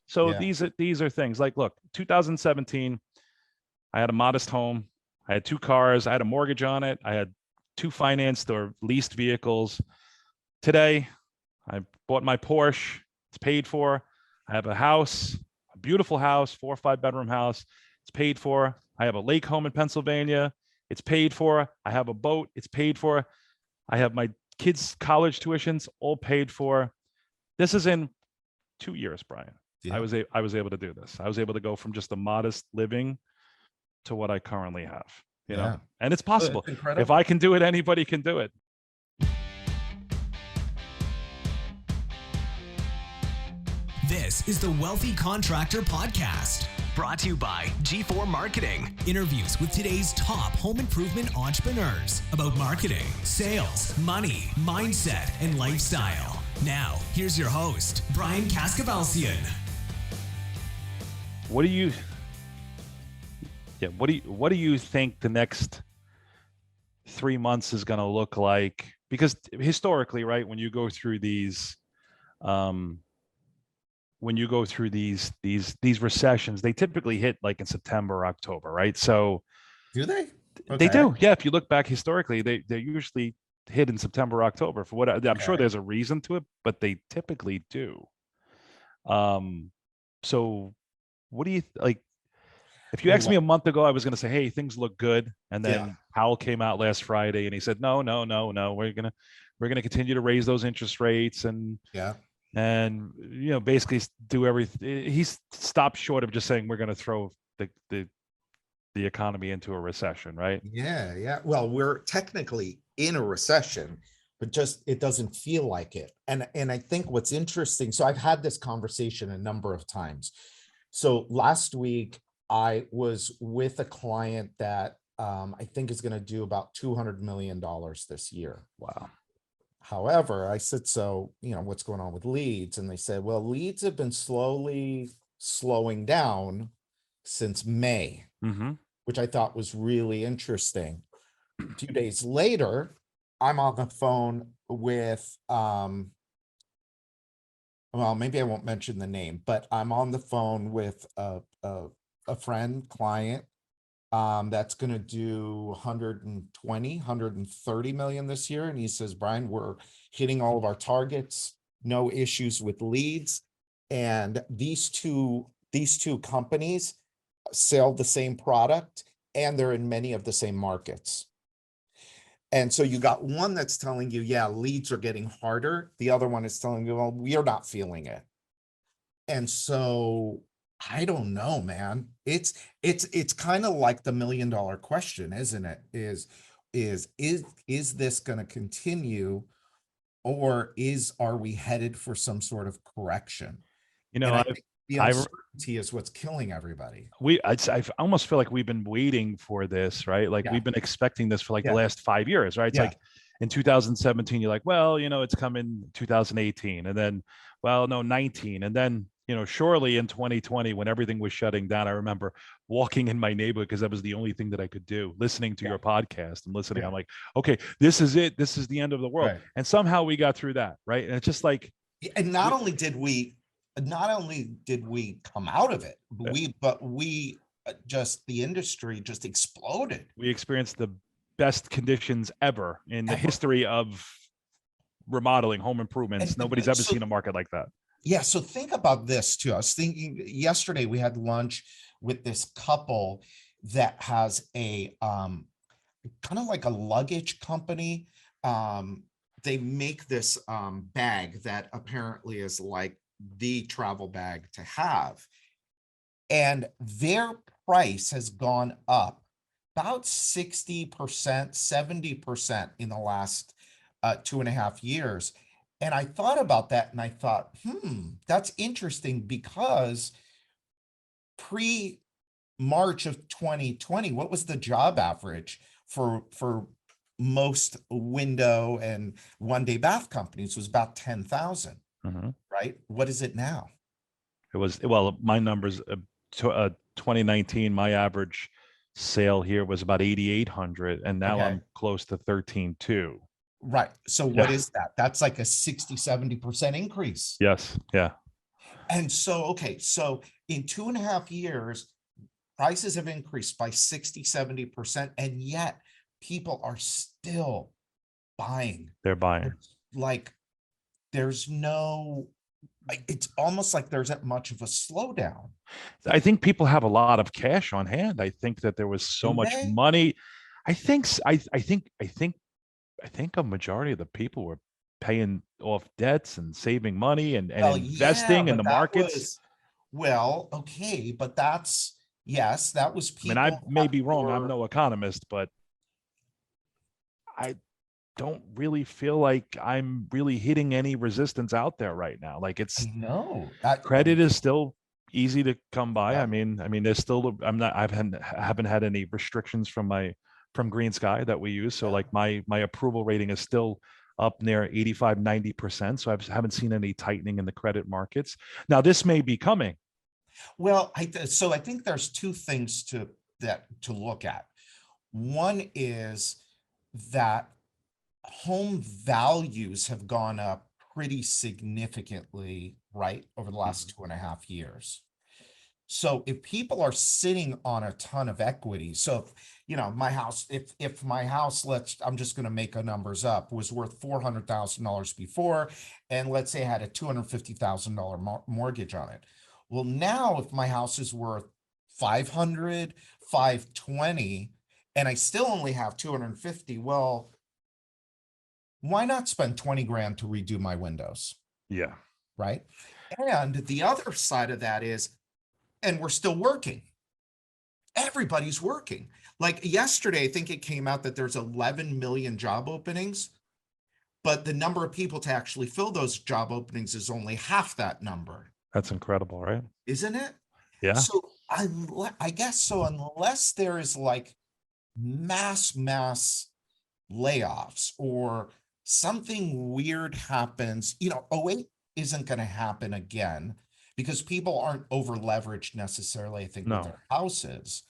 So these are things like, look, 2017, I had a modest home. I had 2 cars. I had a mortgage on it. I had 2 financed or leased vehicles. Today, I bought my Porsche. It's paid for. I have a house, a beautiful house, 4 or 5 bedroom house. It's paid for. I have a lake home in Pennsylvania. It's paid for. I have a boat. It's paid for. I have my kids' college tuitions all paid for. This is in 2 years, Brian. Yeah. I was able to do this. I was able to go from just a modest living to what I currently have, you know, and it's possible. It's incredible. If I can do it, anybody can do it. This is the Wealthy Contractor Podcast, brought to you by G4 Marketing. Interviews with today's top home improvement entrepreneurs about marketing, sales, money, mindset, and lifestyle. Now, here's your host, Brian Kaskavalsian. What do you think the next 3 months is going to look like? Because historically, right, when you go through these recessions, they typically hit like in September or October, right? So do they? Okay. They do. Yeah, if you look back historically, they usually hit in September or October. For what I'm sure there's a reason to it, but they typically do. So what do you like? If you asked me a month ago, I was going to say, "Hey, things look good," and then Powell came out last Friday and he said, "No, we're gonna continue to raise those interest rates and basically do everything." He's stopped short of just saying we're going to throw the economy into a recession, right? Yeah. Well, we're technically in a recession, but just it doesn't feel like it. And I think what's interesting. So I've had this conversation a number of times. So last week, I was with a client that I think is going to do about $200 million this year. Wow. However, I said, so, what's going on with leads? And they said, well, leads have been slowing down since May, which I thought was really interesting. A few days later, I'm on the phone with, well, maybe I won't mention the name, but I'm on the phone with a client that's going to do 130 million this year. And he says, Brian, we're hitting all of our targets, no issues with leads. And these two companies sell the same product and they're in many of the same markets. And so you got one that's telling you, yeah, leads are getting harder. The other one is telling you, well, we are not feeling it. And so I don't know, man. It's kind of like the $1 million question, isn't it? Is this going to continue, or are we headed for some sort of correction? I think the uncertainty is what's killing everybody. I almost feel like we've been waiting for this, right? Like we've been expecting this for like the last 5 years, right? It's like in 2017, you're like, well, it's coming 2018, and then, well, no, 19, and then. Surely in 2020, when everything was shutting down, I remember walking in my neighborhood because that was the only thing that I could do, listening to your podcast and listening. I'm like, okay, this is it. This is the end of the world. Right. And somehow we got through that. Right. And it's just like, and not only did we come out of it, but the industry just exploded. We experienced the best conditions ever in the history of remodeling, home improvements. Nobody's ever seen a market like that. Yeah. So think about this too. I was thinking yesterday we had lunch with this couple that has a kind of like a luggage company. They make this bag that apparently is like the travel bag to have. And their price has gone up about 60%, 70% in the last 2.5 years. And I thought about that and I thought, that's interesting, because pre-March of 2020, what was the job average for most window and one-day bath companies? It was about 10,000, right? What is it now? It was, well, my numbers, 2019, my average sale here was about 8,800, and now I'm close to 13,200. Right. So what is that? That's like a 60, 70% increase. Yes. Yeah. And so, okay, so in 2.5 years, prices have increased by 60, 70%, and yet people are still buying. They're buying. It's like, there's no, it's almost like there's that much of a slowdown. I think people have a lot of cash on hand. I think that there was so Do much they? money. I think a majority of the people were paying off debts and saving money and Well, yeah, investing in but the that markets. was, well, okay, but that's, yes, that was I mean, I people may that be wrong. I'm were, no economist, but I don't really feel like I'm really hitting any resistance out there right now. Like it's I know, that, credit is still easy to come by. yeah. There's still haven't had any restrictions from Green Sky that we use. So Yeah. like my approval rating is still up near 85, 90%. So I haven't seen any tightening in the credit markets. Now this may be coming. Well, so I think there's two things to look at. One is that home values have gone up pretty significantly, right, over the last 2.5 years. So if people are sitting on a ton of equity, so my house, if my house, I'm just going to make a numbers up, was worth $400,000 before, and let's say I had a $250,000 mortgage on it. Well, now if my house is worth 500, 520, and I still only have 250, well, why not spend 20 grand to redo my windows? Yeah. Right. And the other side of that is, and we're still working. Everybody's working. Like yesterday, I think it came out that there's 11 million job openings, but the number of people to actually fill those job openings is only half that number. That's incredible, right? Isn't it? Yeah. So I guess so, unless there is like mass layoffs or something weird happens, 08 isn't going to happen again because people aren't over leveraged necessarily, I think, with No. their houses.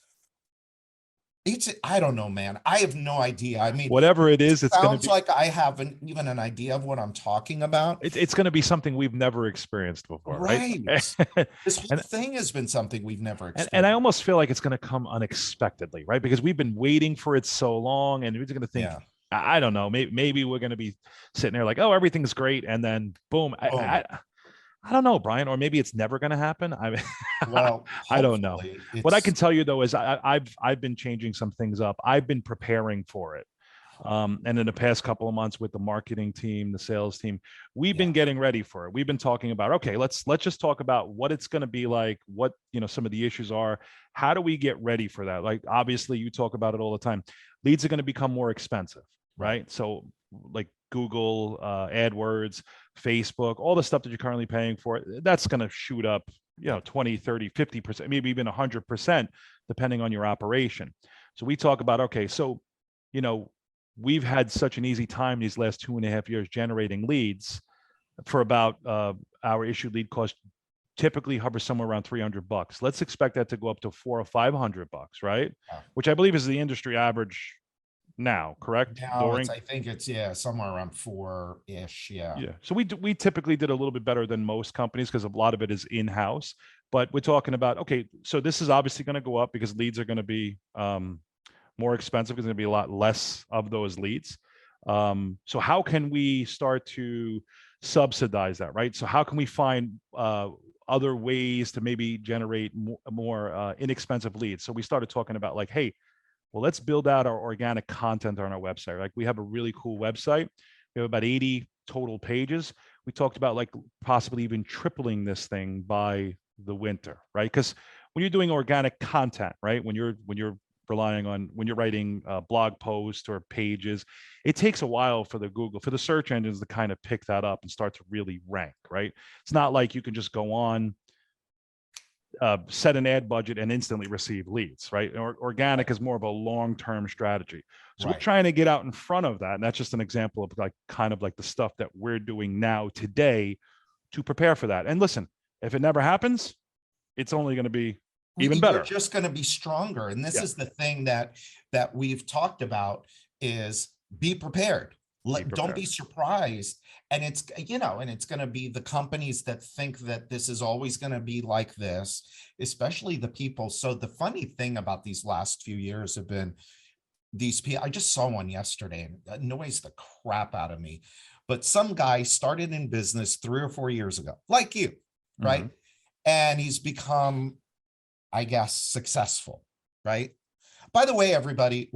I don't know, man. I have no idea. I mean, Whatever it is, it's going to sounds be like I haven't even an idea of what I'm talking about. it's going to be something we've never experienced before, right? Right. This whole And thing has been something we've never experienced. and I almost feel like it's going to come unexpectedly, right? Because we've been waiting for it so long, and we're going to think, Yeah. I don't know, maybe we're going to be sitting there like, oh, everything's great, and then boom. Boom. I don't know, Brian, or maybe it's never going to happen. Well, I don't know. hopefully What I can tell you though is I've been changing some things up. I've been preparing for it. And in the past couple of months with the marketing team, the sales team, we've been getting ready for it. We've been talking about, okay, let's just talk about what it's going to be like, what, some of the issues are. How do we get ready for that? Like, obviously you talk about it all the time. Leads are going to become more expensive, right? So like Google, AdWords, Facebook, all the stuff that you're currently paying for, that's going to shoot up, 20, 30, 50%, maybe even 100%, depending on your operation. So we talk about, okay, so, we've had such an easy time these last 2.5 years generating leads for about our issued lead cost typically hovers somewhere around $300. Let's expect that to go up to $400 or $500, right? Yeah. Which I believe is the industry average now, correct? Now I think it's somewhere around 4-ish. Yeah. So we typically did a little bit better than most companies because a lot of it is in-house. But we're talking about, okay, so this is obviously going to go up because leads are going to be more expensive because there's going to be a lot less of those leads. So how can we start to subsidize that, right? So how can we find other ways to maybe generate more inexpensive leads? So we started talking about like, hey, well, let's build out our organic content on our website. Like we have a really cool website. We have about 80 total pages. We talked about like possibly even tripling this thing by the winter, right? Because when you're doing organic content, right? When you're relying on, when you're writing blog posts or pages, it takes a while for the search engines to kind of pick that up and start to really rank, right? It's not like you can just go on, set an ad budget and instantly receive leads, right? Organic is more of a long-term strategy. So we're trying to get out in front of that. And that's just an example of like kind of like the stuff that we're doing now today to prepare for that. And listen, if it never happens, it's only going to be even better. We're just going to be stronger. And this is the thing that we've talked about is be prepared. Don't be prepared. surprised. And it's, and it's going to be the companies that think that this is always going to be like this, especially the people. So the funny thing about these last few years have been these people. I just saw one yesterday and it annoys the crap out of me. But some guy started in business 3 or 4 years ago, like you, right? Mhm. And he's become, I guess, successful, right? By the way, everybody,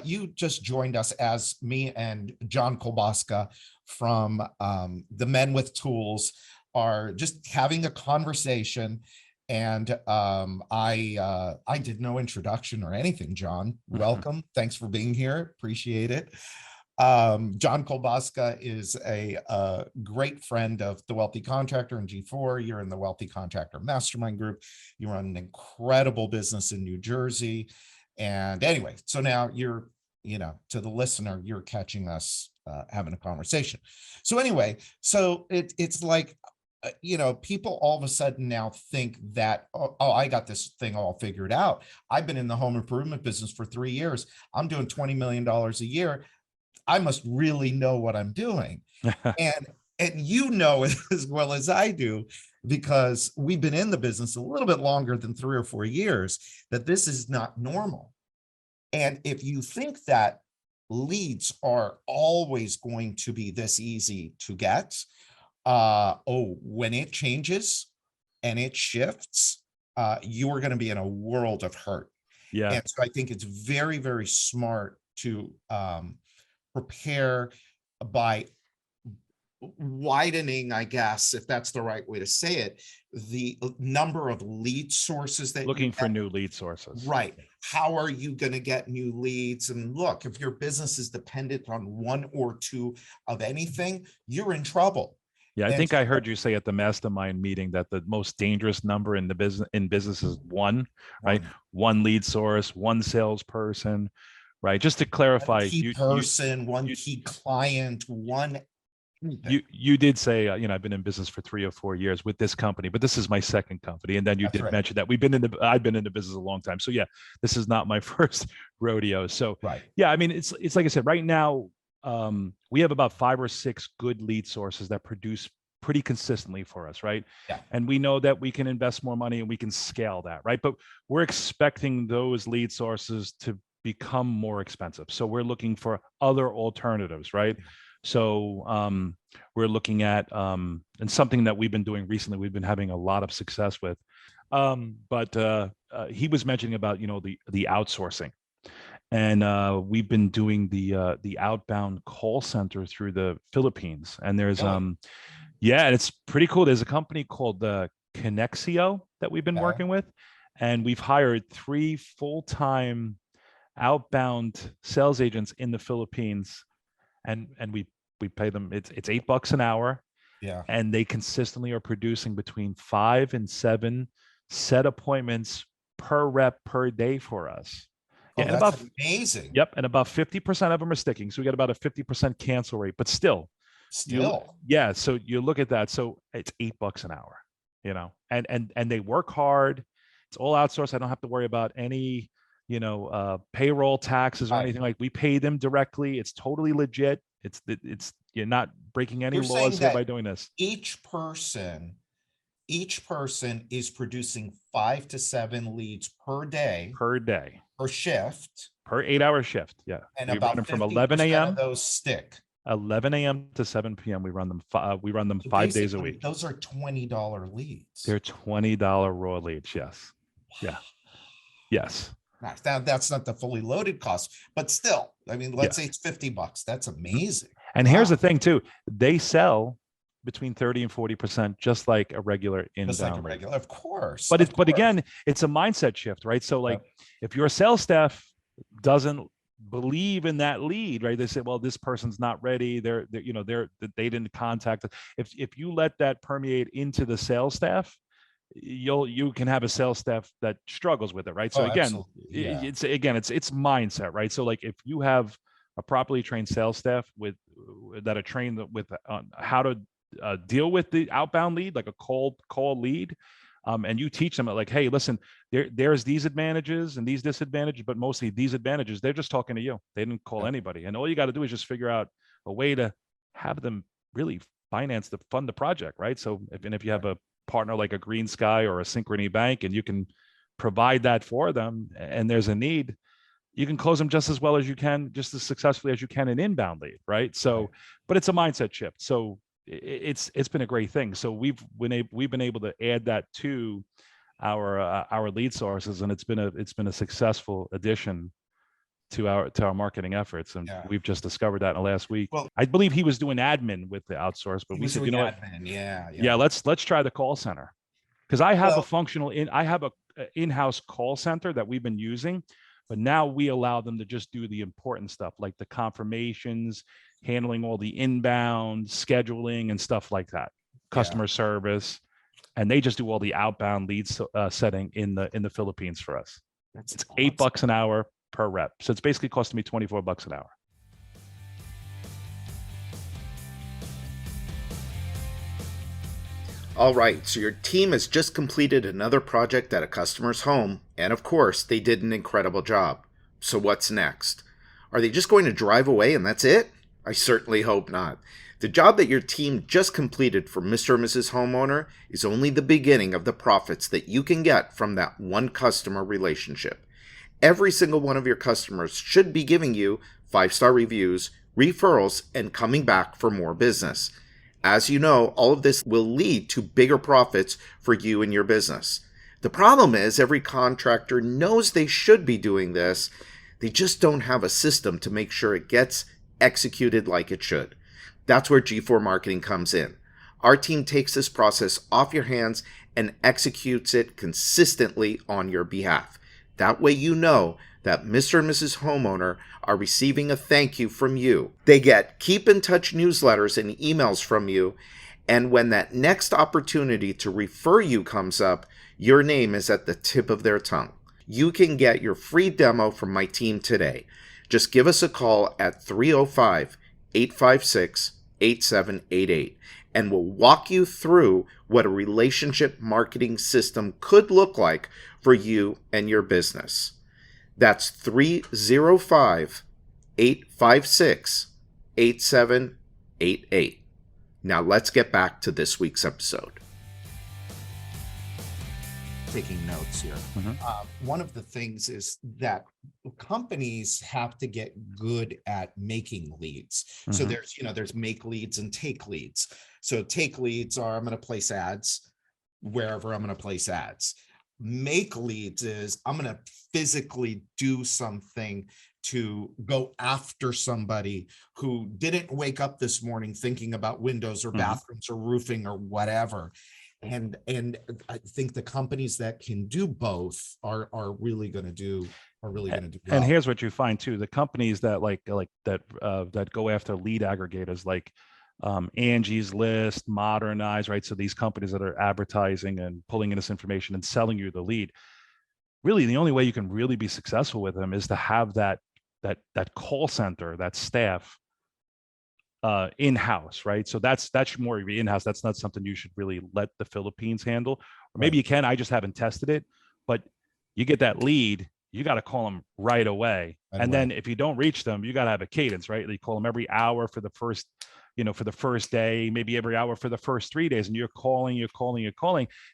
you just joined us as me and John Kolbaska from the Men with Tools are just having a conversation. And I did no introduction or anything, John. Welcome. Thanks for being here. Appreciate it. John Kolbaska is a great friend of the Wealthy Contractor and G4. You're in the Wealthy Contractor Mastermind Group. You run an incredible business in New Jersey. And anyway, so now you're, to the listener, you're catching us having a conversation. So anyway, so it's like, people all of a sudden now think that, oh, I got this thing all figured out. I've been in the home improvement business for 3 years. I'm doing $20 million a year. I must really know what I'm doing. And as well as I do, because we've been in the business a little bit longer than 3 or 4 years, that this is not normal. And if you think that leads are always going to be this easy to get, when it changes and it shifts, you are going to be in a world of hurt. Yeah. And so I think it's very, very smart to prepare by widening, I guess, if that's the right way to say it, the number of lead sources that Looking for new lead sources. Right. How are you going to get new leads? And look, if your business is dependent on 1 or 2 of anything, you're in trouble. Yeah, I And think I heard you say at the mastermind meeting that the most dangerous number in the business is 1, right? 1 lead source, 1 salesperson, right? Just to clarify, one key person, one key client, one. You did say, I've been in business for 3 or 4 years with this company, but this is my second company. And then you did mention that I've been in the business a long time. So yeah, this is not my first rodeo. So yeah, I mean, it's like I said, right now, we have about 5 or 6 good lead sources that produce pretty consistently for us, right? Yeah. And we know that we can invest more money and we can scale that, right? But we're expecting those lead sources to become more expensive. So we're looking for other alternatives, right? So we're looking at, and something that we've been doing recently, we've been having a lot of success with. But he was mentioning about, the outsourcing. And we've been doing the outbound call center through the Philippines. And there's, yeah, and it's pretty cool. There's a company called Connexio that we've been working with. And we've hired 3 full-time outbound sales agents in the Philippines. And we pay them, it's $8 an hour. Yeah. And they consistently are producing between 5 and 7 set appointments per rep per day for us. Yeah, and that's amazing. Yep. And about 50% of them are sticking. So we got about a 50% cancel rate, but still. Yeah. So you look at that. So it's $8 an hour, and they work hard. It's all outsourced. I don't have to worry about any, payroll taxes or anything. Like, we pay them directly. It's totally legit. It's you're not breaking any laws here by doing this. Each person is producing 5 to 7 leads per day, per shift, per 8-hour shift. Yeah. And we about run them from 11 a.m. of those stick. 11 a.m. to 7 p.m. We run them 5 days a week. Those are $20 leads. They're $20 raw leads. Yes. Yeah. Yes. Nice. Now, that's not the fully loaded cost, but still, I mean, let's say it's $50. That's amazing. And here's the thing too. They sell between 30 and 40%, just like a regular inbound. Just like a regular, of course. But again, it's a mindset shift, right? So like, if your sales staff doesn't believe in that lead, right? They say, well, this person's not ready. They didn't contact us. If you let that permeate into the sales staff, you can have a sales staff that struggles with it, right? So it's mindset, right? So like, if you have a properly trained sales staff that are trained with how to deal with the outbound lead, like a cold call lead, and you teach them like, hey, listen, there's these advantages and these disadvantages, but mostly these advantages, they're just talking to you. They didn't call anybody. And all you got to do is just figure out a way to have them really fund the project, right? So if you have a partner like a Green Sky or a Synchrony Bank, and you can provide that for them, and there's a need, you can close them just as well as you can, just as successfully as you can an inbound lead, right? So, but it's a mindset shift. So it's been a great thing. So we've been able to add that to our lead sources, and it's been a successful addition to our marketing efforts. And we've just discovered that in the last week. Well, I believe he was doing admin with the outsource, but we said, you know what? Yeah, let's try the call center, because I have a in-house call center that we've been using, but now we allow them to just do the important stuff like the confirmations, handling all the inbound, scheduling, and stuff like that, customer service, and they just do all the outbound leads setting in the Philippines for us. It's awesome. $8 an hour per rep, so it's basically costing me $24 an hour. All right, so your team has just completed another project at a customer's home, and of course, they did an incredible job. So what's next? Are they just going to drive away and that's it? I certainly hope not. The job that your team just completed for Mr. and Mrs. Homeowner is only the beginning of the profits that you can get from that one customer relationship. Every single one of your customers should be giving you 5-star reviews, referrals, and coming back for more business. As you know, all of this will lead to bigger profits for you and your business. The problem is every contractor knows they should be doing this. They just don't have a system to make sure it gets executed like it should. That's where G4 Marketing comes in. Our team takes this process off your hands and executes it consistently on your behalf. That way you know that Mr. and Mrs. Homeowner are receiving a thank you from you. They get keep in touch newsletters and emails from you, and when that next opportunity to refer you comes up, your name is at the tip of their tongue. You can get your free demo from my team today. Just give us a call at 305-856-8788, and we'll walk you through what a relationship marketing system could look like for you and your business. That's 305-856-8788. Now let's get back to this week's episode. Taking notes here. One of the things is that companies have to get good at making leads. So there's make leads and take leads. So take leads are, I'm going to place ads wherever I'm going to place ads. Make leads is I'm going to physically do something to go after somebody who didn't wake up this morning thinking about windows or bathrooms or roofing or whatever. And I think the companies that can do both are really going to do well. And here's what you find too: the companies that that go after lead aggregators like Angie's List, Modernize, right? So these companies that are advertising and pulling in this information and selling you the lead. Really, the only way you can really be successful with them is to have that call center, that staff in-house, right? So that's more of your in-house. That's not something you should really let the Philippines handle. Or maybe you can, I just haven't tested it, but you get that lead, you got to call them right away. Then if you don't reach them, you got to have a cadence, right? You call them every hour for the first, for the first day, maybe every hour for the first 3 days. And you're calling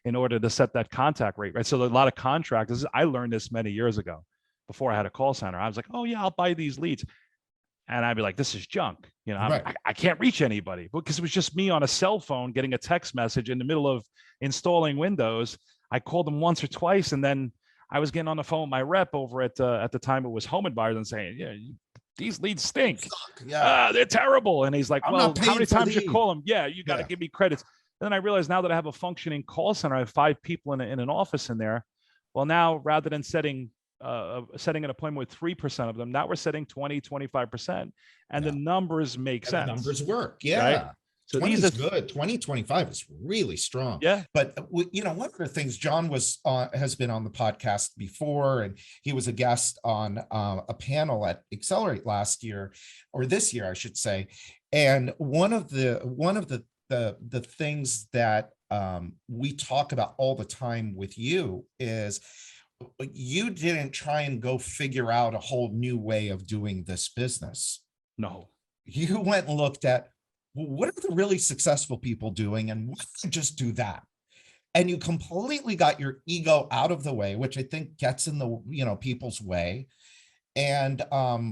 in order to set that contact rate, right? So a lot of contractors, I learned this many years ago before I had a call center. I was like, oh yeah, I'll buy these leads. And I'd be like, this is junk. I can't reach anybody because it was just me on a cell phone getting a text message in the middle of installing Windows. I called them once or twice, and then I was getting on the phone with my rep over at the time it was Home Advisors and saying, yeah, these leads stink. They're terrible. And he's like, well, how many times you call them? Yeah, you got to give me credits. And then I realized now that I have a functioning call center, I have 5 people in an office in there. Well, now rather than setting an appointment with 3% of them, now we're setting 20-25%, and the numbers make sense. The numbers work. Right? So 20 is good. 2025 is really strong. Yeah. But one of the things, John has been on the podcast before, and he was a guest on a panel at Accelerate last year, or this year, I should say. And one of the things that we talk about all the time with you is you didn't try and go figure out a whole new way of doing this business. No. You went and looked at, well, what are the really successful people doing, and why don't I just do that? And you completely got your ego out of the way, which I think gets in the, people's way. And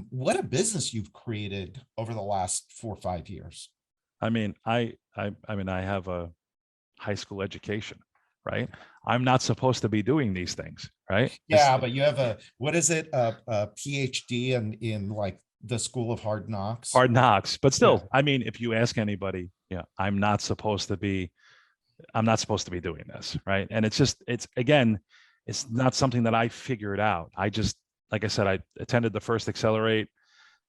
what a business you've created over the last 4 or 5 years. I mean, I have a high school education, right? I'm not supposed to be doing these things, right? Yeah, but you have what is it? A PhD in like the School of Hard Knocks. Hard knocks, but still, Yeah. I mean, if you ask anybody, I'm not supposed to be doing this, right? And it's not something that I figured out. Like I said, I attended the first Accelerate,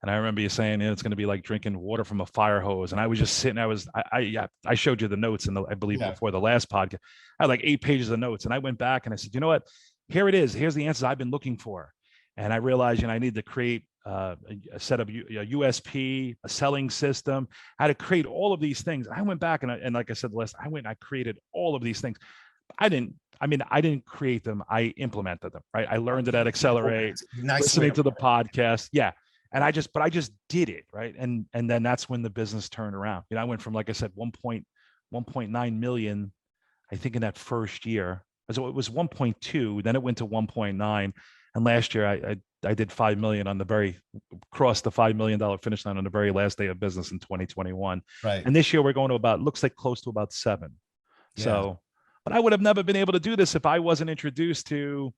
and I remember you saying it's going to be like drinking water from a fire hose. And I was just sitting. I showed you the notes, I believe before the last podcast, I had like 8 pages of notes, and I went back and I said, you know what? Here it is. Here's the answers I've been looking for. And I realized, I need to create a set of a USP, a selling system, how to create all of these things. I went back and like I said, I created all of these things. I didn't create them. I implemented them, right? I learned it at Accelerate, listening to the podcast. Yeah. And I just did it. Right. And then that's when the business turned around. I went from, like I said, 1.9 million, I think in that first year. So it was 1.2, then it went to 1.9. And last year I did 5 million crossed the $5 million finish line on the very last day of business in 2021. Right. And this year we're going to looks like close to about 7. Yeah. So, but I would have never been able to do this if I wasn't introduced to,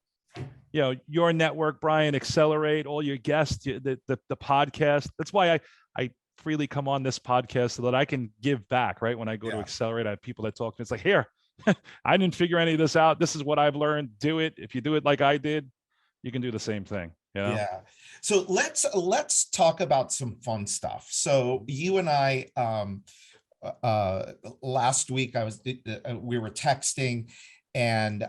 your network, Brian, Accelerate, all your guests, the podcast. That's why I freely come on this podcast so that I can give back, right? When I go to Accelerate, I have people that talk to me. It's like, here, I didn't figure any of this out. This is what I've learned. Do it. If you do it like I did, you can do the same thing. Yeah. So let's talk about some fun stuff. So you and I, last week we were texting, and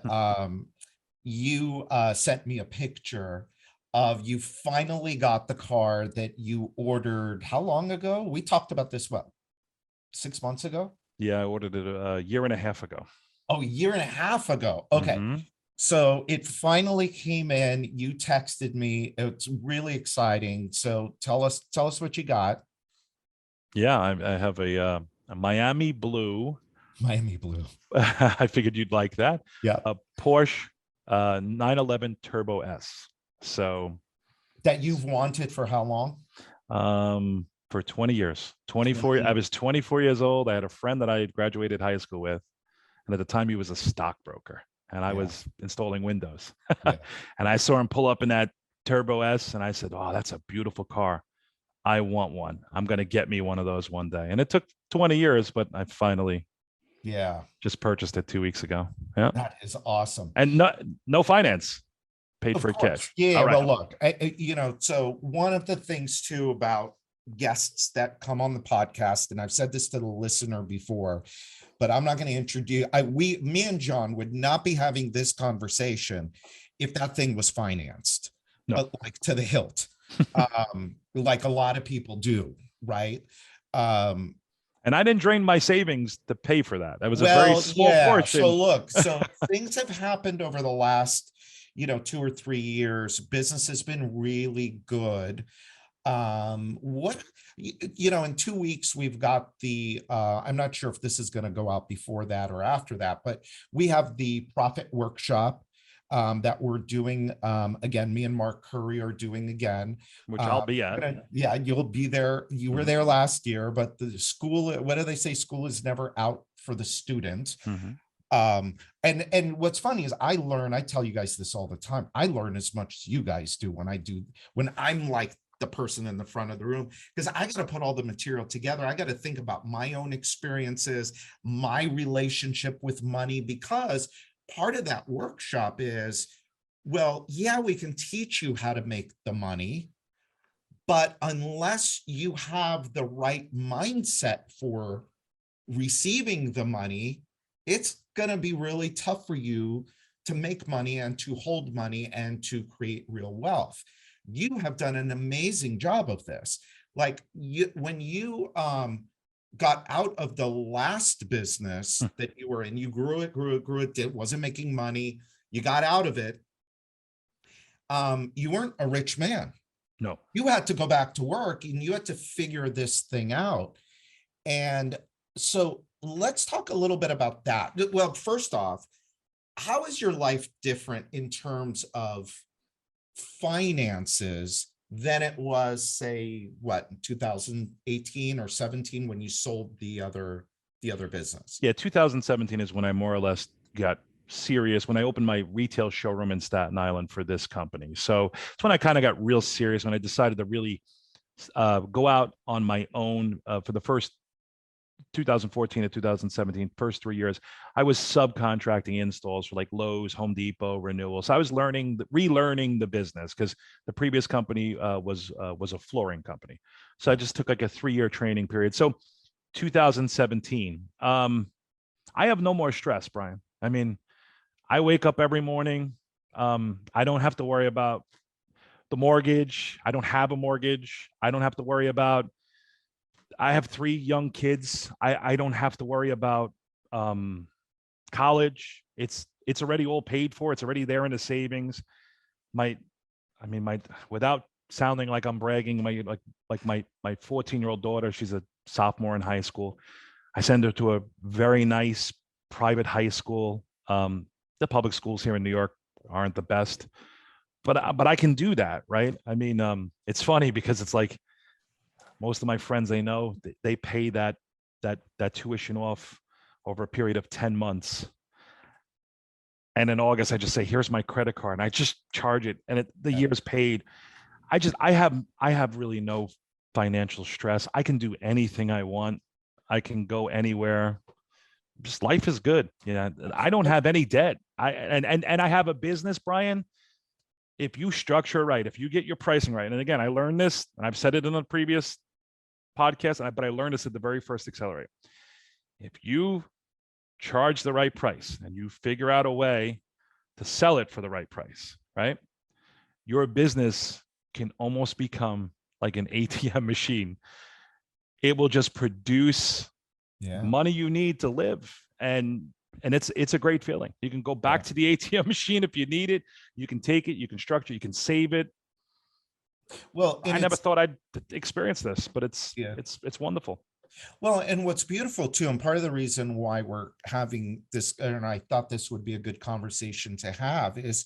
you sent me a picture of you finally got the car that you ordered. How long ago? We talked about this, 6 months ago? Yeah, I ordered it a year and a half ago. Oh, a year and a half ago. Okay. Mm-hmm. So it finally came in. You texted me. It's really exciting. So tell us what you got. Yeah, I have a Miami blue. Miami blue. I figured you'd like that. Yeah. A Porsche 911 Turbo S. So that you've wanted for how long? For 20 years. 24. I was 24 years old. I had a friend that I had graduated high school with, and at the time he was a stockbroker, and I was installing Windows. And I saw him pull up in that Turbo S, and I said, "Oh, that's a beautiful car. I want one. I'm going to get me one of those one day." And it took 20 years, but I finally just purchased it 2 weeks ago. Yeah. That is awesome. And no finance, paid for it cash. Yeah. Well, look, so one of the things too about guests that come on the podcast, and I've said this to the listener before, but I'm not going to introduce, me and John would not be having this conversation if that thing was financed, but like to the hilt, like a lot of people do. Right. And I didn't drain my savings to pay for that. That was a very small portion. So look, things have happened over the last, 2 or 3 years. Business has been really good. In 2 weeks, we've got I'm not sure if this is going to go out before that or after that, but we have the profit workshop that we're doing. Again, me and Mark Curry are doing again. Which I'll be at. Yeah, you'll be there. You were there last year, but the school, what do they say? School is never out for the student. Mm-hmm. And what's funny is I tell you guys this all the time. I learn as much as you guys do when I'm like the person in the front of the room, because I got to put all the material together. I got to think about my own experiences, my relationship with money, because part of that workshop is, we can teach you how to make the money, but unless you have the right mindset for receiving the money, it's going to be really tough for you to make money and to hold money and to create real wealth. You have done an amazing job of this. Like when you got out of the last business that you were in, you grew it, it wasn't making money, you got out of it. You weren't a rich man. No. You had to go back to work and you had to figure this thing out. And so let's talk a little bit about that. Well, first off, how is your life different in terms of finances than it was, say, what, 2018 or 17 when you sold the other business? Yeah, 2017 is when I more or less got serious, when I opened my retail showroom in Staten Island for this company. So it's when I kind of got real serious, when I decided to really go out on my own for the first 2014 to 2017, first 3 years. I was subcontracting installs for like Lowe's, Home Depot, renewals. So I was relearning the business, because the previous company was a flooring company. So I just took like a 3-year training period. So 2017, I have no more stress, Brian. I mean, I wake up every morning. I don't have to worry about the mortgage. I don't have a mortgage. I don't have to worry about, I have 3 young kids. I don't have to worry about college. It's already all paid for. It's already there in the savings. My without sounding like I'm bragging, my 14-year-old daughter, she's a sophomore in high school. I send her to a very nice private high school. The public schools here in New York aren't the best, but I can do that, right? I mean, it's funny because it's like, most of my friends they know, they pay that tuition off over a period of 10 months. And in August, I just say, here's my credit card, and I just charge it, and the year's paid. I have really no financial stress. I can do anything I want. I can go anywhere. Just life is good. Yeah. I don't have any debt. And I have a business, Brian. If you structure right, if you get your pricing right, and again, I learned this, and I've said it in a previous podcast, but I learned this at the very first Accelerate. If you charge the right price and you figure out a way to sell it for the right price, right? Your business can almost become like an ATM machine. It will just produce money you need to live. And it's a great feeling. You can go back to the ATM machine if you need it. You can take it, you can structure, you can save it. Well, I never thought I'd experience this, but it's wonderful. Well, and what's beautiful too, and part of the reason why we're having this, and I thought this would be a good conversation to have, is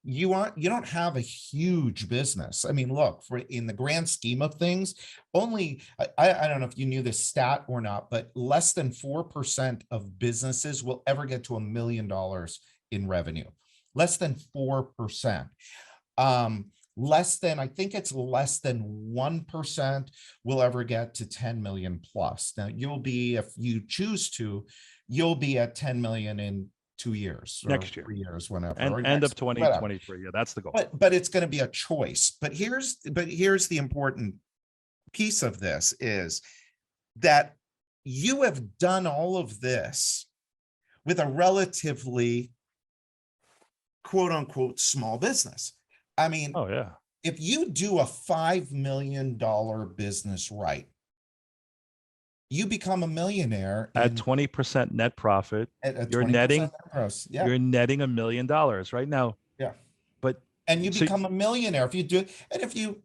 you don't have a huge business. I mean, look, in the grand scheme of things, only I don't know if you knew this stat or not, but less than 4% of businesses will ever get to $1 million in revenue. Less than 4%. I think it's less than 1% will ever get to 10 million plus. Now you'll be, if you choose to, you'll be at 10 million in 2 years, next year, 3 years, whenever, and end of 2023. Yeah, that's the goal. But it's going to be a choice. But here's the important piece of this is that you have done all of this with a relatively quote unquote small business. I mean, oh yeah, if you do a $5 million business right, you become a millionaire at 20% net profit. You're netting you're netting $1 million right now. Yeah. But and you become a millionaire if you do it. And if you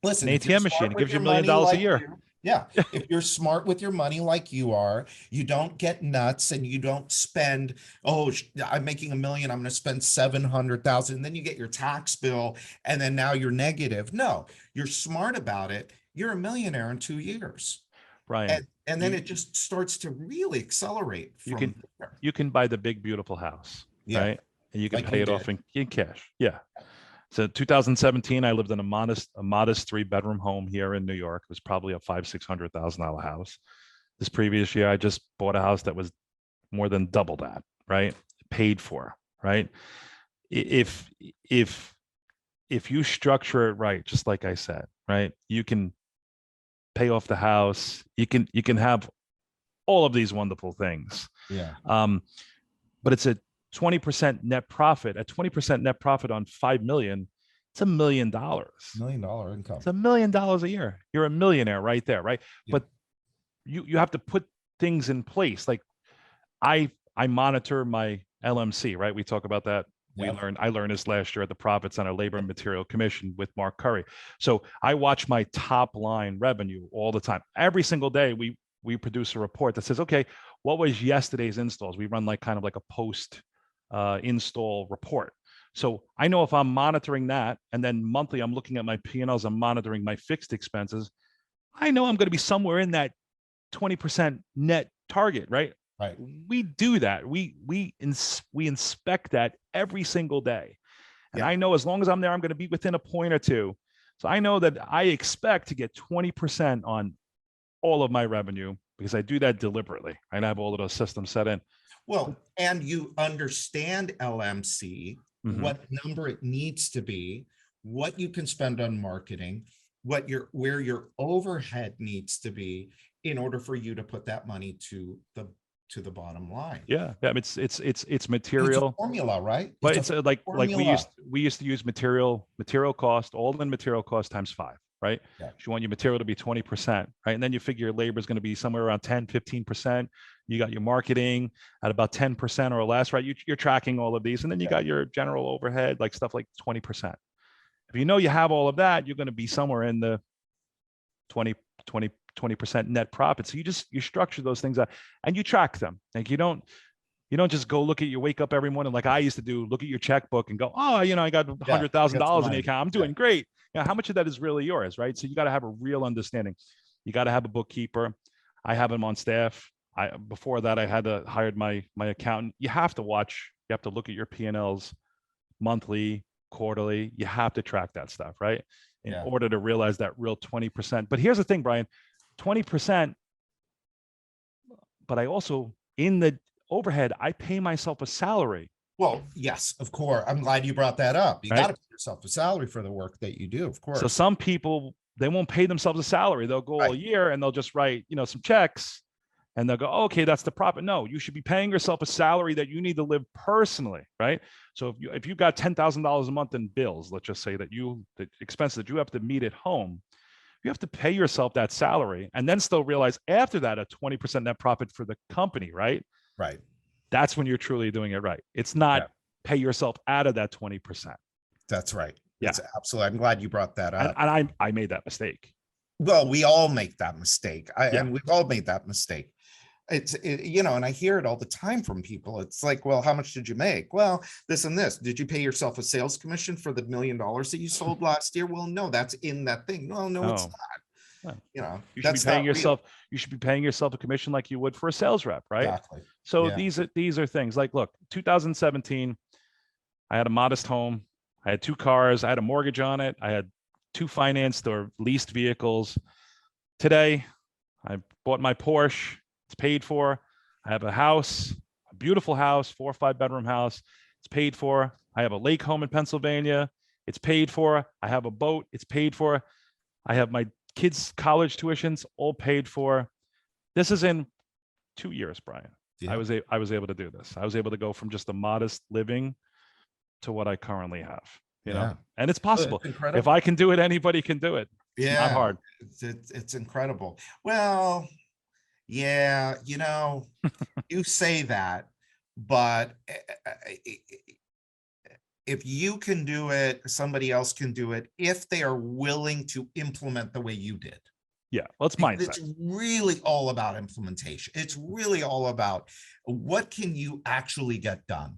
listen, an ATM machine, it gives you $1 million a year. Yeah. If you're smart with your money like you are, you don't get nuts and you don't spend, oh, I'm making $1 million, I'm going to spend 700,000. And then you get your tax bill and then now you're negative. No, you're smart about it. You're a millionaire in 2 years. Brian. And then it just starts to really accelerate. You can buy the big, beautiful house, right? And you can pay it off in cash. Yeah. So 2017, I lived in a modest 3-bedroom home here in New York. It was probably a $500,000-$600,000 house. This previous year, I just bought a house that was more than double that, right? Paid for, right? If you structure it right, just like I said, right, you can pay off the house. You can have all of these wonderful things. Yeah. But it's a 20% net profit. At 20% net profit on 5 million, it's $1 million. $1 million income. It's $1 million a year. You're a millionaire right there, right? Yeah. But you have to put things in place. Like I monitor my LMC, right? We talk about that I learned this last year at the Profit Center Labor and Material Commission with Mark Curry. So I watch my top line revenue all the time. Every single day we produce a report that says, okay, what was yesterday's installs? We run like kind of like a post install report. So I know if I'm monitoring that, and then monthly I'm looking at my P&Ls, I'm monitoring my fixed expenses, I know I'm going to be somewhere in that 20% net target, right? Right. We do that. We inspect that every single day. And Yeah. I know as long as I'm there, I'm going to be within a point or two. So I know that I expect to get 20% on all of my revenue because I do that deliberately. I have all of those systems set in. Well, and you understand LMC, Mhm. what number it needs to be, what you can spend on marketing, where your overhead needs to be in order for you to put that money to the bottom line. Yeah. I mean, it's It's a material, formula, right? but it's like formula. we used to use material cost, all in material cost times 5, right? Yeah. You want your material to be 20%, right? And then you figure your labor is going to be somewhere around 10, 15%. You got your marketing at about 10% or less, right? You're tracking all of these. And then you got your general overhead, like stuff like 20%. If you know you have all of that, you're going to be somewhere in the 20% net profit. So you structure those things out and you track them. Like you don't just go wake up every morning like I used to do, look at your checkbook and go, oh, I got $100,000 in the account. I'm doing great. How much of that is really yours, right? So you got to have a real understanding. You got to have a bookkeeper. I have him on staff. Before that, I had to hire my accountant. You have to look at your P&Ls monthly, quarterly. You have to track that stuff, right? In order to realize that real 20%. But here's the thing, Brian, 20%, but I also, in the overhead, I pay myself a salary. Well, yes, of course. I'm glad you brought that up. You Right? got to pay yourself a salary for the work that you do, of course. So some people, they won't pay themselves a salary. They'll go all year and they'll just write, some checks and they'll go, okay, that's the profit. No, you should be paying yourself a salary that you need to live personally, right? So if you got $10,000 a month in bills, let's just say that the expenses that you have to meet at home, you have to pay yourself that salary and then still realize after that a 20% net profit for the company, right? Right. That's when you're truly doing it right. It's not pay yourself out of that 20%. That's right. Yeah. That's absolutely. I'm glad you brought that up. And I made that mistake. Well, we all make that mistake. And we've all made that mistake. And I hear it all the time from people. It's like, well, how much did you make? Well, this and this. Did you pay yourself a sales commission for the $1 million that you sold last year? Well, no, that's in that thing. No, it's not. You should be paying yourself. You should be paying yourself a commission like you would for a sales rep, right? Exactly. So these are things like, look, 2017, I had a modest home. I had 2 cars. I had a mortgage on it. I had 2 financed or leased vehicles. Today, I bought my Porsche. It's paid for. I have a house, a beautiful house, 4 or 5 bedroom house. It's paid for. I have a lake home in Pennsylvania. It's paid for. I have a boat. It's paid for. I have my kids' college tuitions all paid for. This is in 2 years, Brian. I was able to do this. I was able to go from just a modest living to what I currently have. And it's possible. It's incredible. If I can do it, anybody can do it. It's not hard. It's incredible. Well, yeah, you say that, but if you can do it, somebody else can do it if they are willing to implement the way you did. Yeah, well, it's mindset. It's really all about implementation. It's really all about what can you actually get done?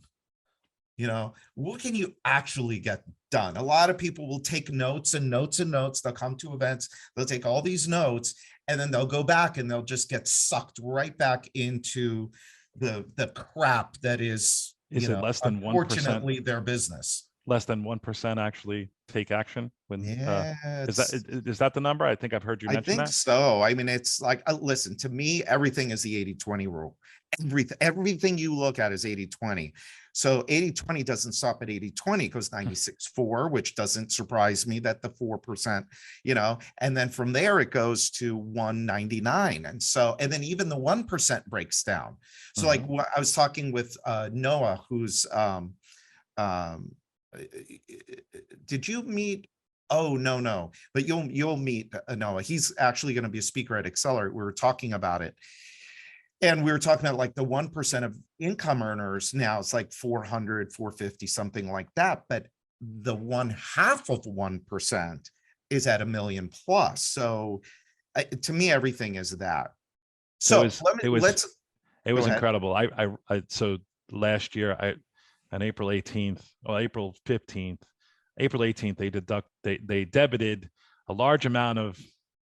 What can you actually get done? A lot of people will take notes and notes and notes. They'll come to events. They'll take all these notes and then they'll go back and they'll just get sucked right back into the crap that is it less than 1%? Unfortunately, their business. Less than 1% actually take action when is that the number? I think I've heard you mention that. I think so. I mean, it's like, listen, to me, everything is the 80-20 rule. Everything you look at is 80-20. So 80-20 doesn't stop at 80-20, it goes 96-4, which doesn't surprise me that the 4%, and then from there it goes to 199. And then even the 1% breaks down. So like what I was talking with Noah, who's did you meet? Oh, no, but you'll meet Noah. He's actually going to be a speaker at Accelerate. We were talking about it. And we were talking about like the 1% of income earners now it's like 400, 450, something like that. But the 1/2 of 1% is at $1 million plus. So to me, everything is that. So let's it go was ahead. incredible. So last year, on April 18th or April 15th, April 18th, they debited a large amount of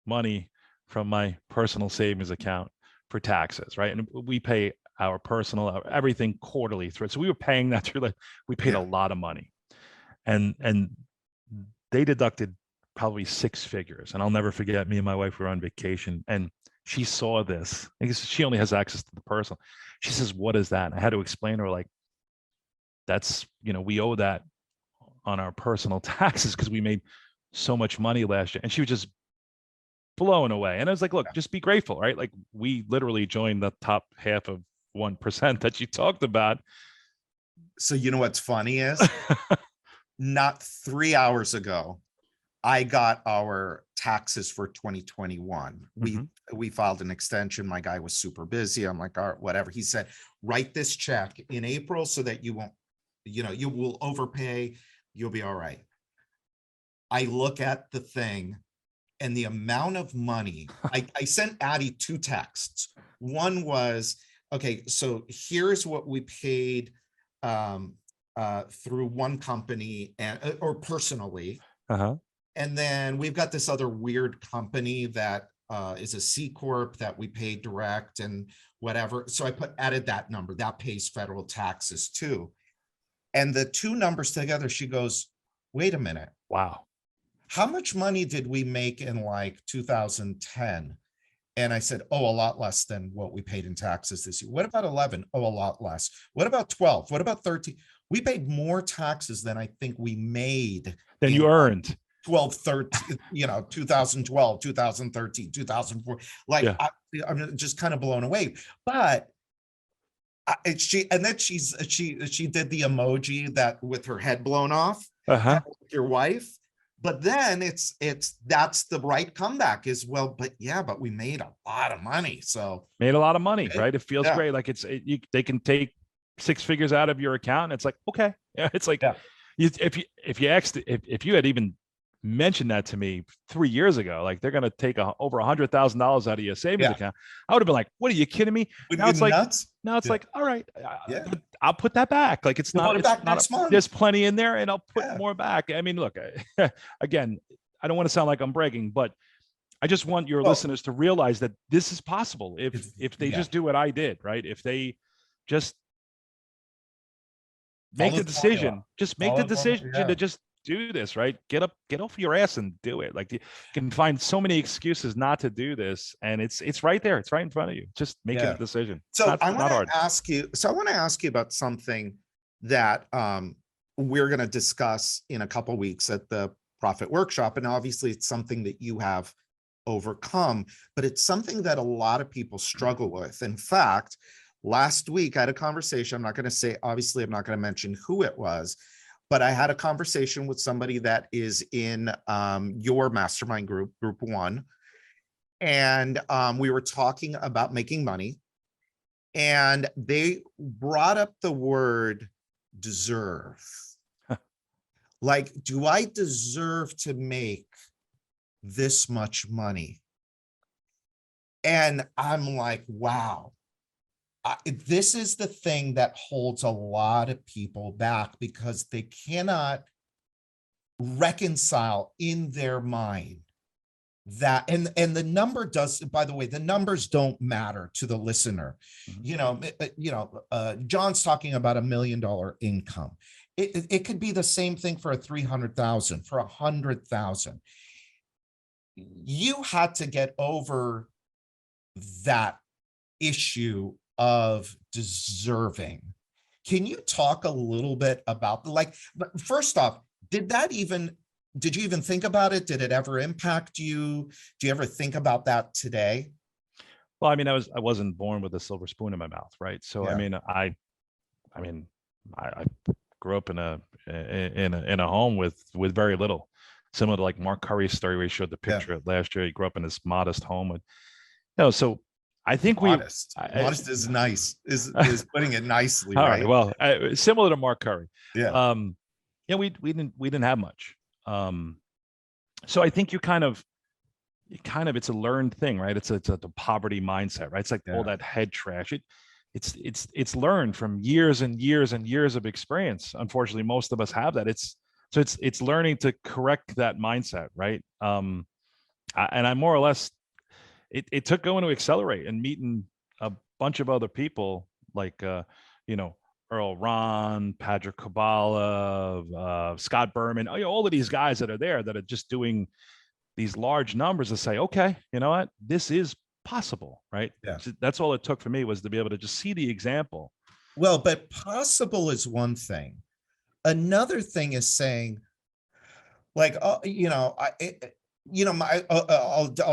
money from my personal savings account for taxes, right? And we pay our personal everything quarterly through it. So we were paying that through, like, we paid a lot of money, and they deducted probably 6 figures. And I'll never forget, me and my wife were on vacation, and she saw this because she only has access to the personal. She says, "What is that?" And I had to explain to her, like, that's, we owe that on our personal taxes because we made so much money last year. And she was just blown away. And I was like, look, just be grateful, right? Like, we literally joined the top half of 1% that you talked about. So you know what's funny is not 3 hours ago, I got our taxes for 2021. We filed an extension. My guy was super busy. I'm like, all right, whatever. He said, write this check in April so that you won't, you will overpay. You'll be all right. I look at the thing and the amount of money, I sent Addie 2 texts. One was, okay, so here's what we paid through one company or personally. And then we've got this other weird company that is a C Corp that we paid direct and whatever. So I added that number that pays federal taxes too. And the 2 numbers together, she goes, wait a minute. Wow. How much money did we make in like 2010? And I said, oh, a lot less than what we paid in taxes this year. What about 11? Oh, a lot less. What about 12? What about 13? We paid more taxes than I think we made. Than you earned. 12, 13, 2012, 2013, 2004. Like, yeah. I'm just kind of blown away. But she did the emoji that with her head blown off, your wife. But then that's the right comeback is, well, but we made a lot of money. So made a lot of money, right? It feels great. Like they can take 6 figures out of your account. And it's like, okay. Yeah. It's like, if you had even mentioned that to me 3 years ago, like they're going to take over $100,000 out of your savings account, I would have been like, what are you kidding me? Now it's like, like, all right, I'll put that back. Like, it's not there's plenty in there and I'll put more back. I mean, look, again, I don't want to sound like I'm bragging, but I just want your listeners to realize that this is possible if they just do what I did, right? If they just make the decision, to just do this, right? Get off your ass and do it. Like, you can find so many excuses not to do this, and it's right there. It's right in front of you. Just make a decision. So I want to ask you. So I want to ask you about something that we're going to discuss in a couple of weeks at the Profit Workshop, and obviously it's something that you have overcome, but it's something that a lot of people struggle with. In fact, last week I had a conversation. I'm not going to mention who it was. But I had a conversation with somebody that is in your mastermind group 1. And we were talking about making money. And they brought up the word deserve. Like, do I deserve to make this much money? And I'm like, wow. This is the thing that holds a lot of people back because they cannot reconcile in their mind that, and the number does, by the way, the numbers don't matter to the listener. John's talking about $1 million income. It could be the same thing for a 300,000, for 100,000. You had to get over that issue of deserving. Can you talk a little bit about, like, first off, did you even think about it? Did it ever impact you? Do you ever think about that today? Well, I mean, I wasn't born with a silver spoon in my mouth, right? So I mean, I grew up in a home with very little, similar to like Mark Curry's story where he showed the picture last year. He grew up in this modest home with, so I think Modest. I- Modest is nice, is putting it nicely, all right? right. Well, similar to Mark Curry. Yeah. Yeah, we didn't have much. So I think it's a learned thing, right? It's the poverty mindset, right? It's like all Yeah. that head trash. It's learned from years and years and years of experience. Unfortunately, most of us have that. It's learning to correct that mindset, right? And I more or less, it took going to Accelerate and meeting a bunch of other people like you know, Earl Ron, Patrick Kabala, Scott Berman, all of these guys that are there that are just doing these large numbers to say, okay, you know what, this is possible, right? Yeah. So that's all it took for me, was to be able to just see the example. Well, but possible is one thing. Another thing is saying, like, I'll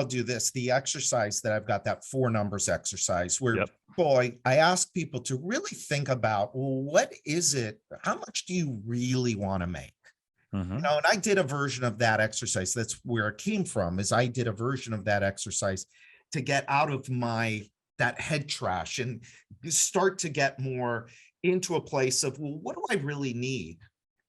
do this. The exercise that I've got, that 4 numbers exercise, where Yep. boy, I ask people to really think about, well, what is it? How much do you really want to make? Mhm. You know, and I did a version of that exercise. That's where it came from, is I did a version of that exercise to get out of that head trash and start to get more into a place of, well, what do I really need?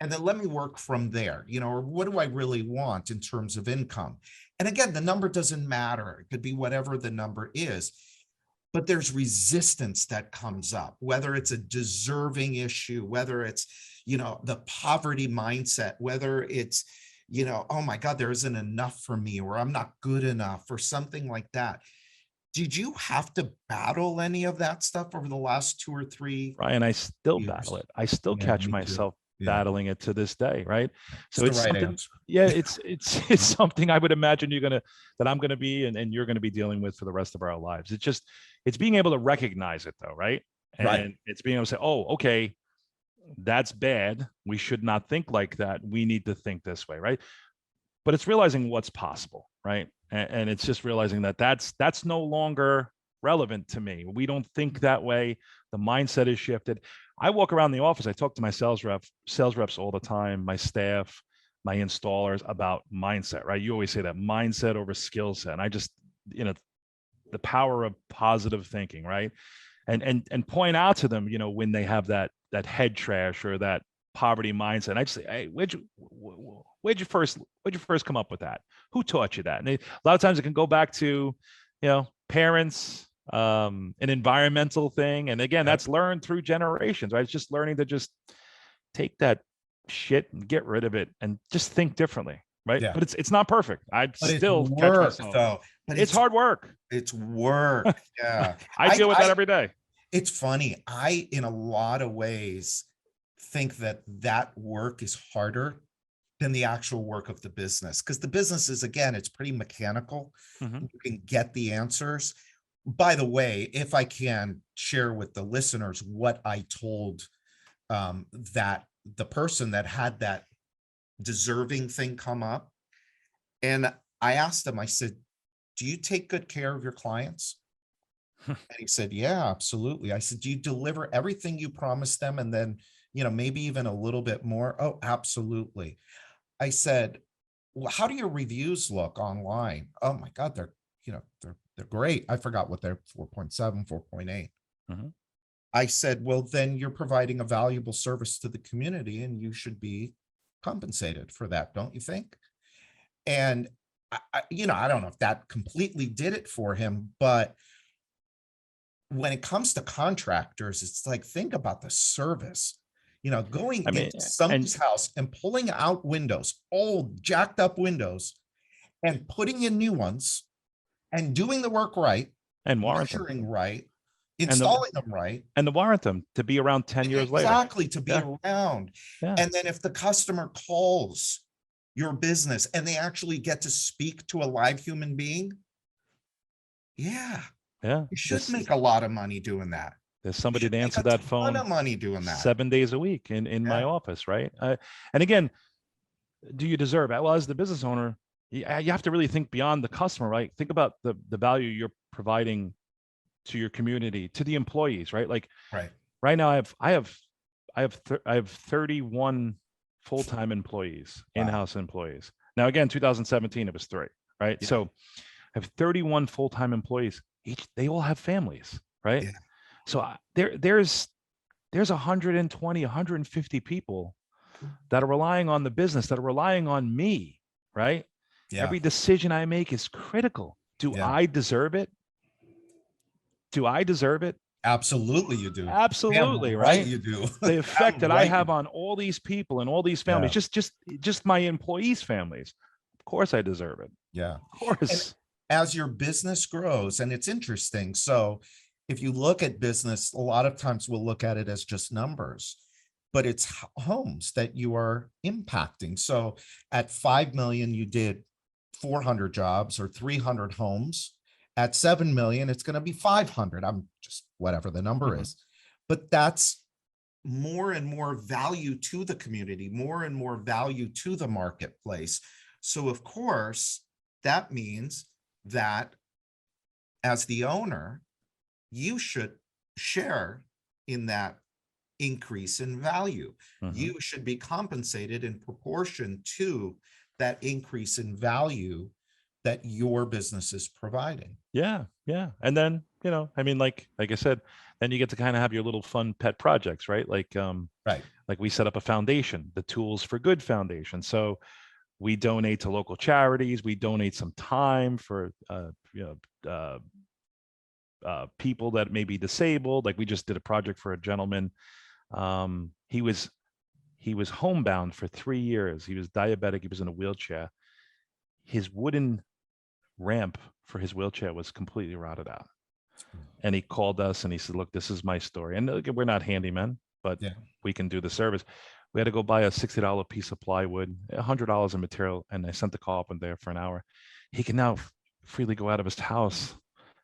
And then let me work from there, or what do I really want in terms of income? And again, the number doesn't matter. It could be whatever the number is, but there's resistance that comes up, whether it's a deserving issue, whether it's, the poverty mindset, whether it's, oh my God, there isn't enough for me, or I'm not good enough, or something like that. Did you have to battle any of that stuff over the last 2 or 3? Ryan, I still years? battle it. I still Yeah, catch me too. myself Yeah. battling it to this day, right? So It's it's the right something, answer. yeah, it's something I would imagine that I'm gonna be and you're gonna be dealing with for the rest of our lives. It's being able to recognize it though, right? And Right. it's being able to say, oh, okay, that's bad. We should not think like that. We need to think this way, right? But it's realizing what's possible, right? And it's just realizing that that's no longer relevant to me. We don't think that way. The mindset is shifted. I walk around the office. I talk to my sales reps all the time, my staff, my installers, about mindset, right? You always say that mindset over skill set. And I just, the power of positive thinking, right? And point out to them, when they have that head trash or that poverty mindset. I just say, hey, where'd you first come up with that? Who taught you that? And a lot of times it can go back to, parents, an environmental thing. And again, that's learned through generations, right? It's just learning to just take that shit and get rid of it and just think differently, right? Yeah. But it's not perfect. I But still it's catch work myself. though. But It's hard work. It's work. Yeah. I deal with that every day. It's funny. I, in a lot of ways, think that work is harder than the actual work of the business, because the business is, again, it's pretty mechanical. Mhm. You can get the answers. By the way, if I can share with the listeners what I told that the person that had that deserving thing come up, and I asked him, I said, do you take good care of your clients? And he said, yeah, absolutely. I said, do you deliver everything you promised them? And then, maybe even a little bit more? Oh, absolutely. I said, well, how do your reviews look online? Oh my God, they're great. I forgot what they're 4.7, 4.8. Mhm. I said, well, then you're providing a valuable service to the community and you should be compensated for that, don't you think? And I don't know if that completely did it for him, but when it comes to contractors, it's like, think about the service, going I mean, into somebody's house and pulling out windows, old jacked up windows, and putting in new ones and doing the work right, and warrant them. measuring right, the- installing them right. And to warrant them to be around 10 years later. Exactly, to be Yeah. around. Yeah. And then if the customer calls your business and they actually get to speak to a live human being, yeah, Yeah. you should This- make a lot of money doing that. There's You somebody should to make answer a that ton phone of money doing that. 7 days a week in my Yeah. office, right? And again, do you deserve it? Well, as the business owner, you have to really think beyond the customer, right? Think about the value you're providing to your community, to the employees, right? Like Right. right now, I have 31 full-time employees, Wow. in-house employees. Now, again, 2017, it was 3, right? Yeah. So I have 31 full-time employees. they all have families, right? Yeah. So there's 120, 150 people that are relying on the business, that are relying on me, right? Yeah. Every decision I make is critical. Do Yeah. I deserve it? Do I deserve it? Absolutely you do. Absolutely, Damn right? you do. The effect Damn that I right you have do. on all these people and all these families, Yeah. just my employees' families. Of course I deserve it. Yeah. Of course. As your business grows, and it's interesting. So if you look at business, a lot of times we'll look at it as just numbers, but it's homes that you are impacting. So at 5 million, you did 400 jobs or 300 homes. At 7 million, it's going to be 500. I'm just whatever the number Mhm. is, but that's more and more value to the community, more and more value to the marketplace. So of course, that means that as the owner, you should share in that increase in value. Mhm. You should be compensated in proportion to that increase in value that your business is providing. Yeah, yeah. And then, I mean, like I said, then you get to kind of have your little fun pet projects, right? Right. Like we set up a foundation, the Tools for Good Foundation. So we donate to local charities. We donate some time for people that may be disabled. Like we just did a project for a gentleman. He was homebound for 3 years. He was diabetic. He was in a wheelchair. His wooden ramp for his wheelchair was completely rotted out. And he called us and he said, look, this is my story. And look, we're not handymen, but Yeah. we can do the service. We had to go buy a $60 piece of plywood, $100 in material, and I sent the carpenter there for an hour. He can now freely go out of his house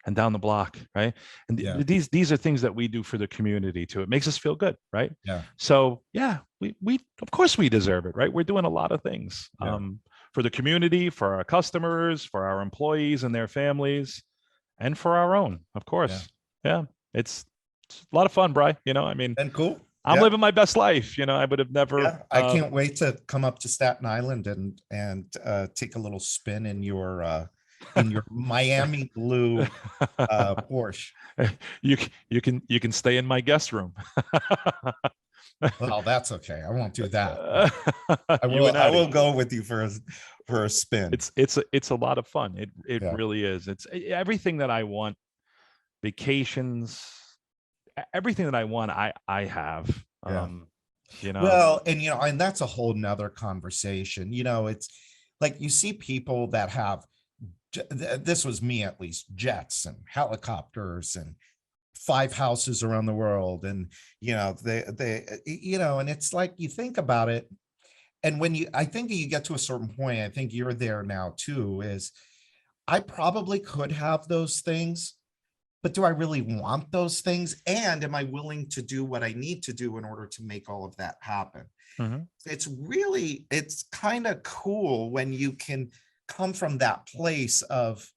and down the block, right? And Yeah. these are things that we do for the community too. It makes us feel good, right? Yeah. So yeah, we of course we deserve it, right? We're doing a lot of things Yeah. for the community, for our customers, for our employees and their families, and for our own, of course. Yeah, it's a lot of fun, Bri. I mean, And cool. I'm Yeah. living my best life. I would have never. Yeah, I can't wait to come up to Staten Island and take a little spin in your Miami blue Porsche. You can stay in my guest room. Well, that's okay. I won't do that. I You will. and I Addie. will go with you for a spin. It's a lot of fun. It Yeah. really is. It's everything that I want. Vacations, everything that I want, I have. Yeah. Well, and that's a whole nother conversation. It's like you see people that have this was me at least, jets and helicopters and 5 houses around the world, and and it's like you think about it, and I think you get to a certain point, I think you're there now too, is I probably could have those things, but do I really want those things? And am I willing to do what I need to do in order to make all of that happen? mhm. It's kind of cool when you can come from that place of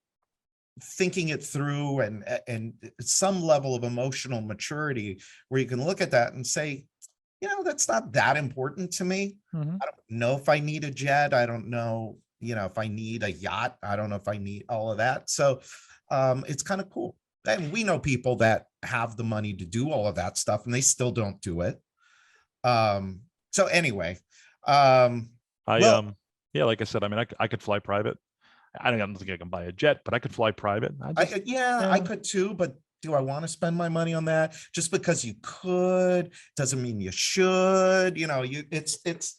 thinking it through and some level of emotional maturity where you can look at that and say, that's not that important to me. Mhm. I don't know if I need a jet. I don't know, if I need a yacht. I don't know if I need all of that. So it's kind of cool. And we know people that have the money to do all of that stuff and they still don't do it. So anyway, Yeah, like I said, I mean, I could fly private. I don't think I can buy a jet, but I could fly private. I could too, but do I want to spend my money on that? Just because you could doesn't mean you should. It's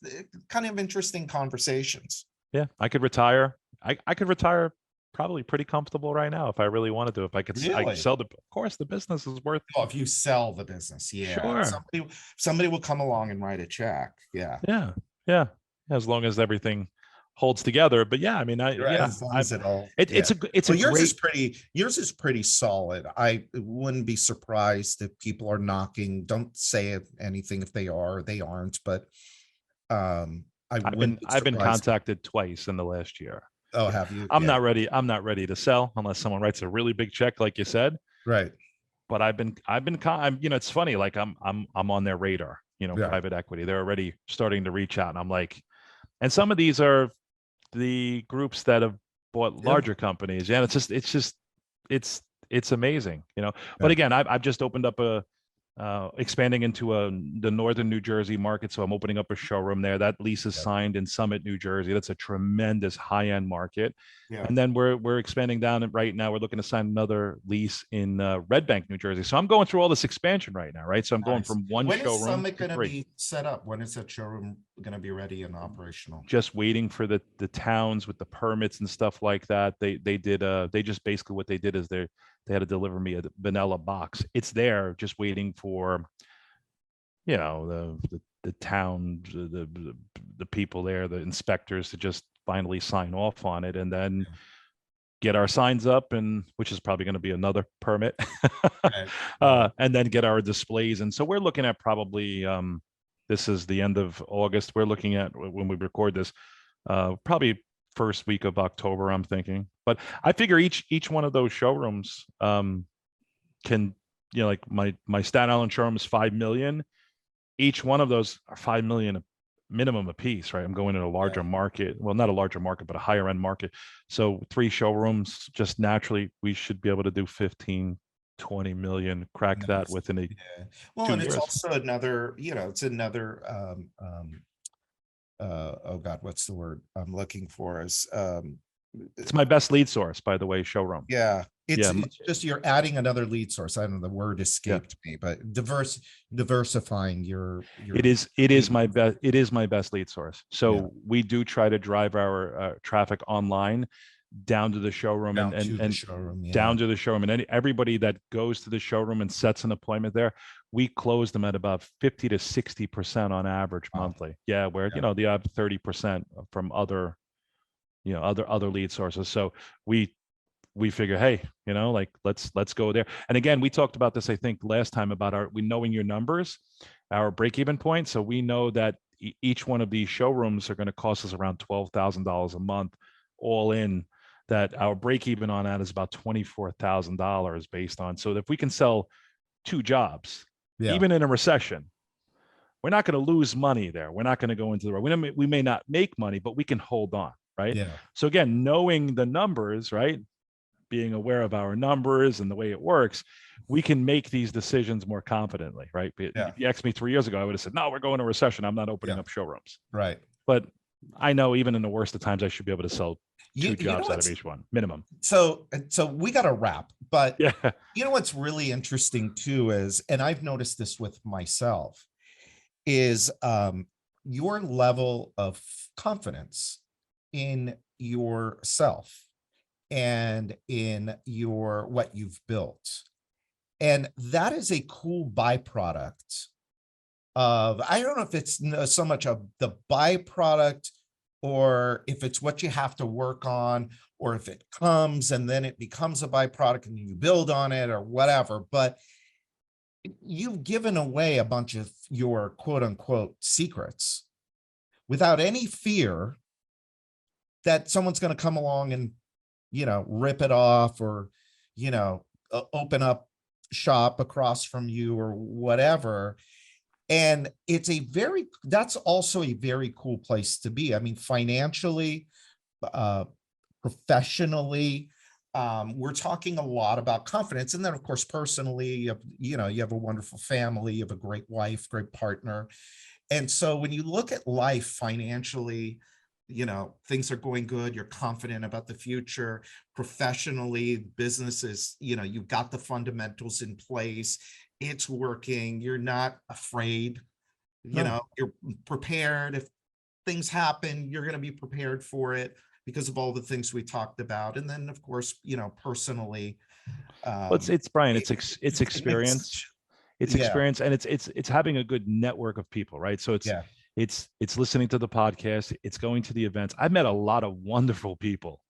kind of interesting conversations. Yeah, I could retire. I could retire probably pretty comfortable right now if I really wanted to. If I could, I Really? could sell of course, the business is worth. Oh, if you sell the business, yeah, Sure. somebody will come along and write a check. Yeah. Yeah. As long as everything holds together. But yeah, I mean, As long as it all. it's Well, a yours is pretty solid. I wouldn't be surprised if people are knocking. Don't say anything if they are or they aren't, but I've been contacted twice in the last year. Oh, have you? I'm Yeah. not ready to sell unless someone writes a really big check, like you said. Right. But it's funny. Like I'm on their radar. Yeah. Private equity. They're already starting to reach out, and I'm like, and some of these are the groups that have bought larger companies. Yeah, it's it's amazing, but Yeah. again, I've just opened up expanding into the northern New Jersey market. So I'm opening up a showroom there. That lease is Yeah. signed in Summit, New Jersey. That's a tremendous high-end market. Yeah. And then we're expanding down, and right now we're looking to sign another lease in Red Bank, New Jersey. So I'm going through all this expansion right now, right? So I'm going Nice. from one When is showroom Summit to going to three. be set up? When is that showroom going to be ready and operational? Just waiting for the towns with the permits and stuff like that. They just basically what they did is they had to deliver me a vanilla box. It's there, just waiting for the town, the people there, the inspectors to just finally sign off on it, and then get our signs up, and which is probably going to be another permit, and then get our displays. And so we're looking at probably this is the end of August. We're looking at when we record this, probably first week of October, I'm thinking. But I figure each one of those showrooms can, like my Staten Island showroom is 5 million. Each one of those are 5 million minimum a piece, right? I'm going in a larger market. Well, not a larger market, but a higher end market. So 3 showrooms, just naturally, we should be able to do 15, 20 million, crack that within a Well, 2 and it's years. also another, it's another, oh God, what's the word I'm looking for? Is It's my best lead source, by the way, showroom. yeah, it's Yeah. just you're adding another lead source. I don't know, the word escaped me, but diversifying your It is my lead. best. It is my best lead source. So we do try to drive our traffic online down to the showroom down and to the showroom, down to the showroom. And everybody that goes to the showroom and sets an appointment there, we close them at about 50 to 60% on average monthly. Yeah, where they have 30% from other other lead sources. So we figure, hey, like let's go there. And again, we talked about this, I think, last time about we knowing your numbers, our break-even point. So we know that each one of these showrooms are going to cost us around $12,000 a month, all in. That our break-even on that is about $24,000 based on. So if we can sell 2 jobs, even in a recession, we're not going to lose money there. We're not going to go into the road. We may not make money, but we can hold on, right? Yeah. So again, knowing the numbers, right? Being aware of our numbers and the way it works, we can make these decisions more confidently, right? If you asked me 3 years ago, I would have said, no, we're going to recession. I'm not opening up showrooms. Right. But I know even in the worst of times, I should be able to sell 2 jobs out of each one, minimum. So we got to wrap, but Yeah. you know what's really interesting too is, and I've noticed this with myself, is your level of confidence in yourself and in what you've built. And that is a cool byproduct of, I don't know if it's so much of the byproduct or if it's what you have to work on, or if it comes and then it becomes a byproduct and you build on it or whatever, but you've given away a bunch of your quote unquote secrets without any fear that someone's going to come along and, rip it off or, open up shop across from you or whatever. And that's also a very cool place to be. I mean, financially, professionally, we're talking a lot about confidence. And then of course, personally, you have a wonderful family, you have a great wife, great partner. And so when you look at life financially, things are going good, you're confident about the future. Professionally, businesses, you've got the fundamentals in place, it's working, you're not afraid, you're prepared. If things happen, you're going to be prepared for it because of all the things we talked about. And then of course, personally, It's Brian, it's experience. It's experience, and it's having a good network of people, right? So it's listening to the podcast, it's going to the events. I've met a lot of wonderful people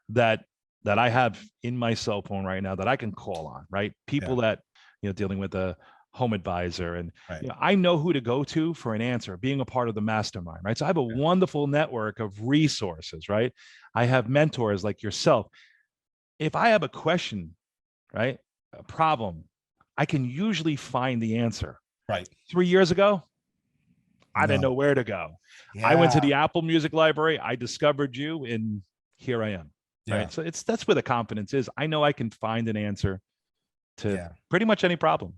that I have in my cell phone right now that I can call on, right? People that, dealing with a home advisor, and I know who to go to for an answer, being a part of the mastermind, right? So I have a wonderful network of resources, right? I have mentors like yourself. If I have a question, right, a problem, I can usually find the answer. Right. 3 years ago, I didn't know where to go. I went to the Apple Music Library. I discovered you, and here I am. Yeah. right? So that's where the confidence is. I know I can find an answer to Yeah. pretty much any problem.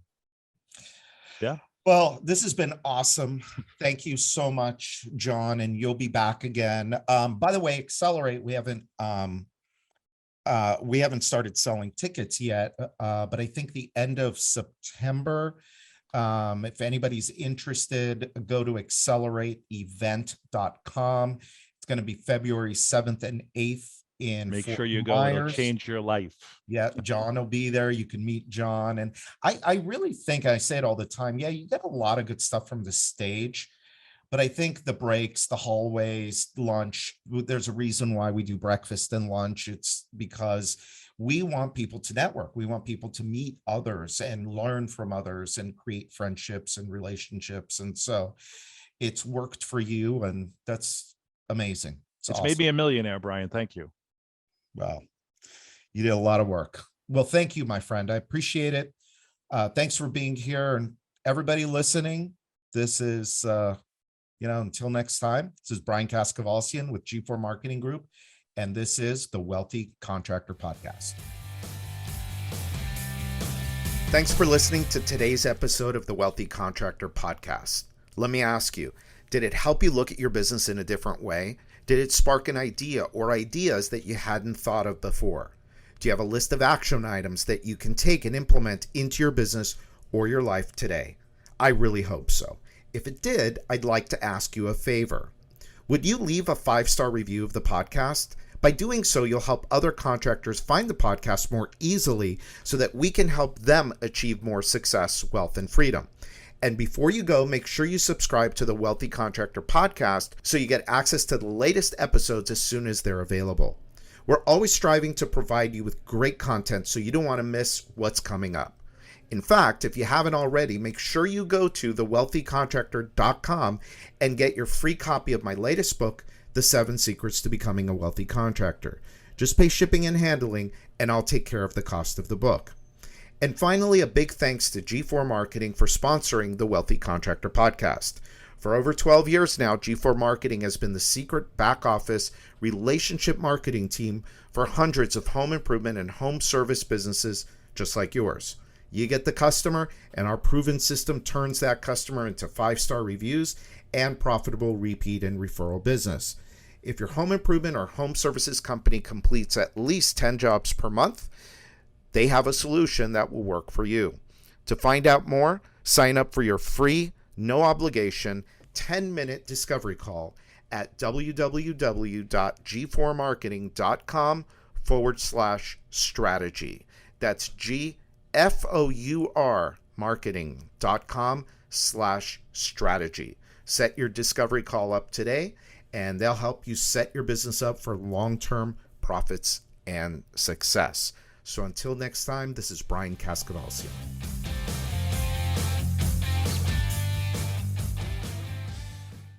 Yeah. Well, this has been awesome. Thank you so much, John, and you'll be back again. By the way, Accelerate, we haven't started selling tickets yet, but I think the end of September. If anybody's interested, go to accelerateevent.com. It's going to be February 7th and 8th in Make Fort sure you go. It'll Myers. change your life. Yeah, John will be there. You can meet John. And I really think, I say it all the time, yeah, you get a lot of good stuff from the stage, but I think the breaks, the hallways, lunch, there's a reason why we do breakfast and lunch. It's because we want people to network. We want people to meet others and learn from others and create friendships and relationships. And so it's worked for you, and that's amazing. It's awesome. made me a millionaire, Brian. Thank you. Well, you did a lot of work. Well, thank you, my friend. I appreciate it. Thanks for being here, and everybody listening. This is, until next time, this is Brian Kaskavalcian with G4 Marketing Group, and this is the Wealthy Contractor Podcast. Thanks for listening to today's episode of the Wealthy Contractor Podcast. Let me ask you, did it help you look at your business in a different way? Did it spark an idea or ideas that you hadn't thought of before? Do you have a list of action items that you can take and implement into your business or your life today? I really hope so. If it did, I'd like to ask you a favor. Would you leave a 5-star review of the podcast? By doing so, you'll help other contractors find the podcast more easily so that we can help them achieve more success, wealth, and freedom. And before you go, make sure you subscribe to the Wealthy Contractor Podcast so you get access to the latest episodes as soon as they're available. We're always striving to provide you with great content, so you don't want to miss what's coming up. In fact, if you haven't already, make sure you go to thewealthycontractor.com and get your free copy of my latest book, The 7 Secrets to Becoming a Wealthy Contractor. Just pay shipping and handling, and I'll take care of the cost of the book. And finally, a big thanks to G4 Marketing for sponsoring the Wealthy Contractor Podcast. For over 12 years now, G4 Marketing has been the secret back office relationship marketing team for hundreds of home improvement and home service businesses just like yours. You get the customer, and our proven system turns that customer into 5-star reviews and profitable repeat and referral business. If your home improvement or home services company completes at least 10 jobs per month, they have a solution that will work for you. To find out more, sign up for your free, no obligation, 10-minute discovery call at www.gfourmarketing.com/strategy. That's GFOUR marketing.com/strategy. Set your discovery call up today, and they'll help you set your business up for long-term profits and success. So until next time, this is Brian Kaskavalcian.